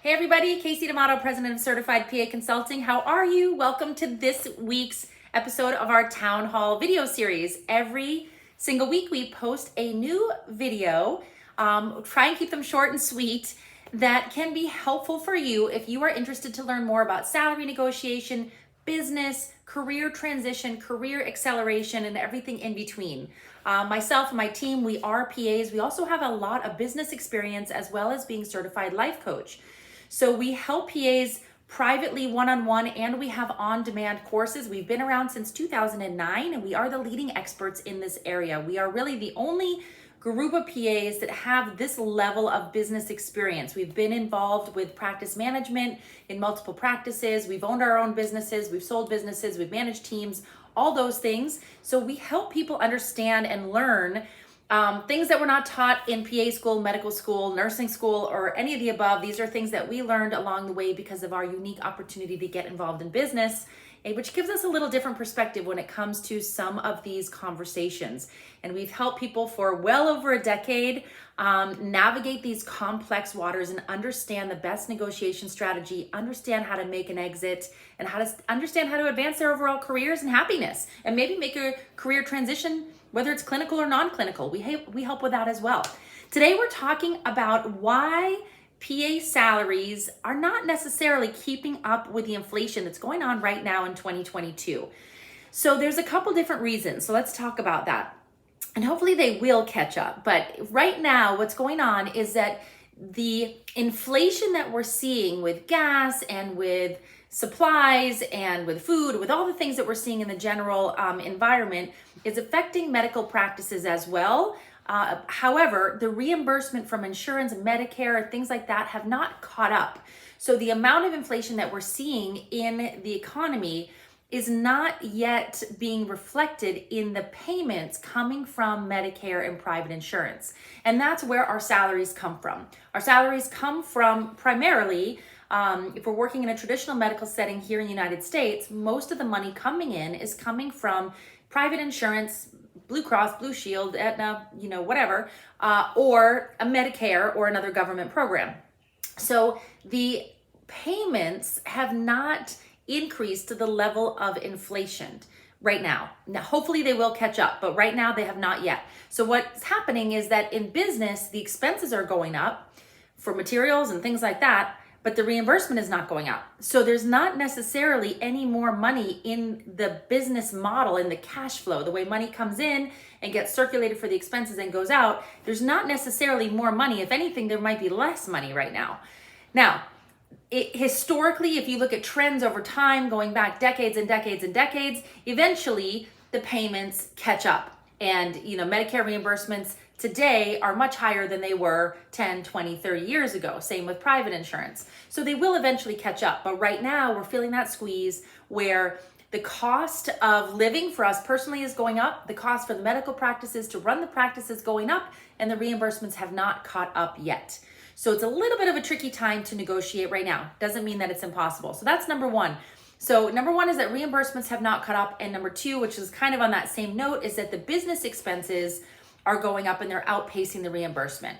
Hey everybody, Kasey D'Amato, President of Certified PA Consulting. How are you? Welcome to this week's episode of our Town Hall video series. Every single week we post a new video, try and keep them short and sweet, that can be helpful for you if you are interested to learn more about salary negotiation, business, career transition, career acceleration, and everything in between. Myself and my team, we are PAs. We also have a lot of business experience as well as being certified life coach. So we help PAs privately one-on-one, and we have on-demand courses. We've been around since 2009, and we are the leading experts in this area. We are really the only group of PAs that have this level of business experience. We've been involved with practice management in multiple practices. We've owned our own businesses. We've sold businesses. We've managed teams, all those things. So we help people understand and learn things that were not taught in PA school, medical school, nursing school, or any of the above. These are things that we learned along the way because of our unique opportunity to get involved in business, which gives us a little different perspective when it comes to some of these conversations. And we've helped people for well over a decade navigate these complex waters and understand the best negotiation strategy, understand how to make an exit, and how to understand how to advance their overall careers and happiness, and maybe make a career transition, whether it's clinical or non-clinical. We help with that as well. Today we're talking about why PA salaries are not necessarily keeping up with the inflation that's going on right now in 2022. So there's a couple different reasons. So let's talk about that. And hopefully they will catch up. But right now what's going on is that the inflation that we're seeing with gas and with supplies and with food, with all the things that we're seeing in the general environment, is affecting medical practices as well. However, the reimbursement from insurance, Medicare, things like that have not caught up. So the amount of inflation that we're seeing in the economy is not yet being reflected in the payments coming from Medicare and private insurance. And that's where our salaries come from. Our salaries come from primarily, if we're working in a traditional medical setting here in the United States, most of the money coming in is coming from private insurance, Blue Cross, Blue Shield, Aetna, whatever, or a Medicare or another government program. So the payments have not increased to the level of inflation right now. Now, hopefully they will catch up, but right now they have not yet. So what's happening is that in business, the expenses are going up for materials and things like that, but the reimbursement is not going up. So there's not necessarily any more money in the business model, in the cash flow, the way money comes in and gets circulated for the expenses and goes out. There's not necessarily more money. If anything, there might be less money right now. Now, historically, if you look at trends over time, going back decades and decades and decades, eventually the payments catch up. And, Medicare reimbursements today are much higher than they were 10, 20, 30 years ago. Same with private insurance. So they will eventually catch up. But right now we're feeling that squeeze where the cost of living for us personally is going up. The cost for the medical practices to run the practice is going up, and the reimbursements have not caught up yet. So it's a little bit of a tricky time to negotiate right now. Doesn't mean that it's impossible. So that's number one. So number one is that reimbursements have not caught up. And number two, which is kind of on that same note, is that the business expenses are going up and they're outpacing the reimbursement.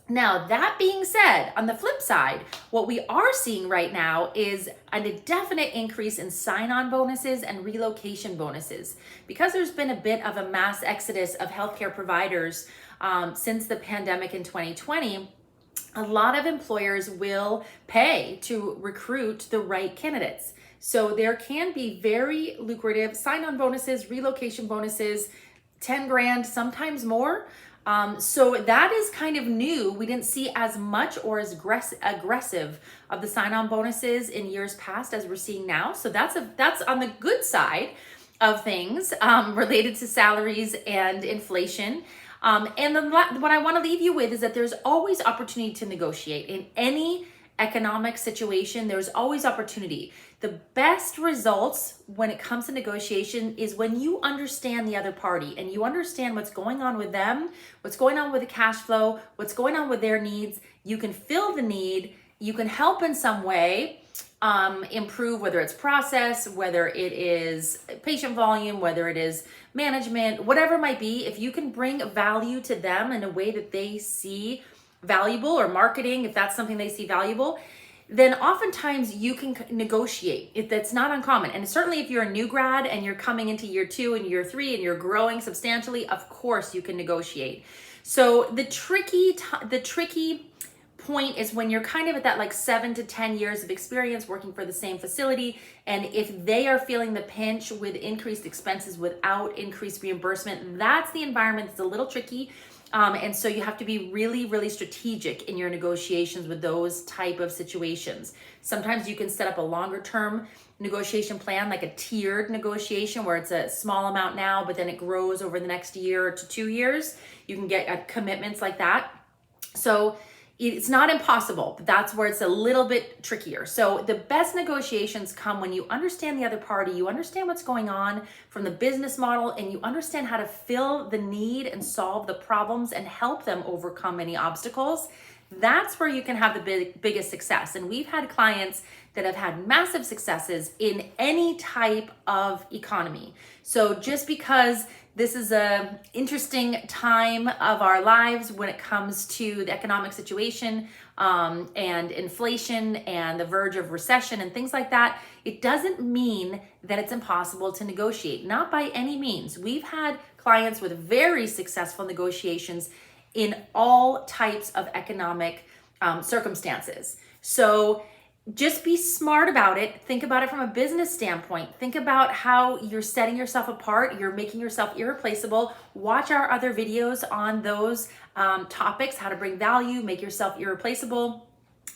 Now, that being said, on the flip side, what we are seeing right now is a definite increase in sign-on bonuses and relocation bonuses. Because there's been a bit of a mass exodus of healthcare providers since the pandemic in 2020, a lot of employers will pay to recruit the right candidates. So there can be very lucrative sign-on bonuses, relocation bonuses, 10 grand, sometimes more. So that is kind of new. We didn't see as much or as aggressive of the sign-on bonuses in years past as we're seeing now. So that's on the good side of things related to salaries and inflation. And then what I want to leave you with is that there's always opportunity to negotiate. In any economic situation, there's always opportunity. The best results when it comes to negotiation is when you understand the other party and you understand what's going on with them, what's going on with the cash flow, what's going on with their needs. You can fill the need, you can help in some way, improve, whether it's process, whether it is patient volume, whether it is management, whatever it might be. If you can bring value to them in a way that they see valuable, or marketing, if that's something they see valuable, then oftentimes you can negotiate. That's not uncommon. And certainly if you're a new grad and you're coming into year 2 and year 3 and you're growing substantially, of course you can negotiate. So the tricky point is when you're kind of at that like 7 to 10 years of experience working for the same facility, and if they are feeling the pinch with increased expenses without increased reimbursement, that's the environment that's a little tricky. And so you have to be really, really strategic in your negotiations with those type of situations. Sometimes you can set up a longer term negotiation plan, like a tiered negotiation where it's a small amount now, but then it grows over the next year to 2 years. You can get commitments like that. So it's not impossible, but that's where it's a little bit trickier. So the best negotiations come when you understand the other party, you understand what's going on from the business model, and you understand how to fill the need and solve the problems and help them overcome any obstacles. That's where you can have the biggest success. And we've had clients that have had massive successes in any type of economy. So just because this is an interesting time of our lives when it comes to the economic situation and inflation and the verge of recession and things like that, it doesn't mean that it's impossible to negotiate. Not by any means. We've had clients with very successful negotiations in all types of economic circumstances. So just be smart about it. Think about it from a business standpoint. Think about how you're setting yourself apart. You're making yourself irreplaceable. Watch our other videos on those topics, how to bring value, make yourself irreplaceable,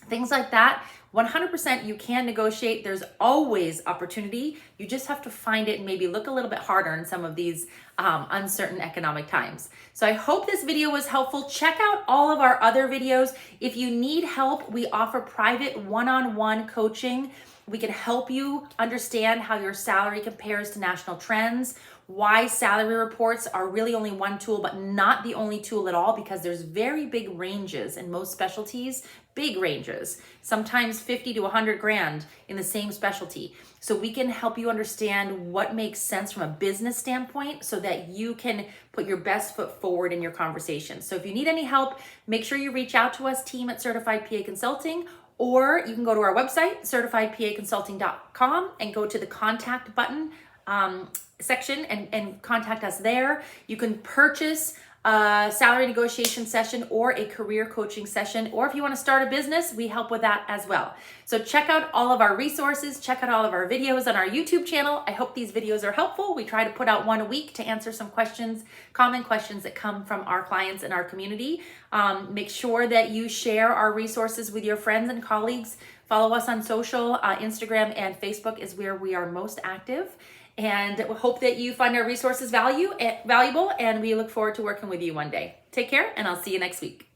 things like that. 100% you can negotiate. There's always opportunity. You just have to find it and maybe look a little bit harder in some of these uncertain economic times. So I hope this video was helpful. Check out all of our other videos. If you need help, we offer private one-on-one coaching. We can help you understand how your salary compares to national trends, why salary reports are really only one tool, but not the only tool at all, because there's very big ranges in most specialties, big ranges, sometimes 50 to 100 grand in the same specialty. So we can help you understand what makes sense from a business standpoint so that you can put your best foot forward in your conversation. So if you need any help, make sure you reach out to us, team at Certified PA Consulting, or you can go to our website, certifiedpaconsulting.com, and go to the contact button section and contact us there. You can purchase a salary negotiation session or a career coaching session, or if you want to start a business, we help with that as well. So check out all of our resources, check out all of our videos on our YouTube channel. I hope these videos are helpful. We try to put out one a week to answer some questions, common questions that come from our clients in our community. Make sure that you share our resources with your friends and colleagues. Follow us on social. Instagram and Facebook is where we are most active. And we hope that you find our resources valuable, and we look forward to working with you one day. Take care, and I'll see you next week.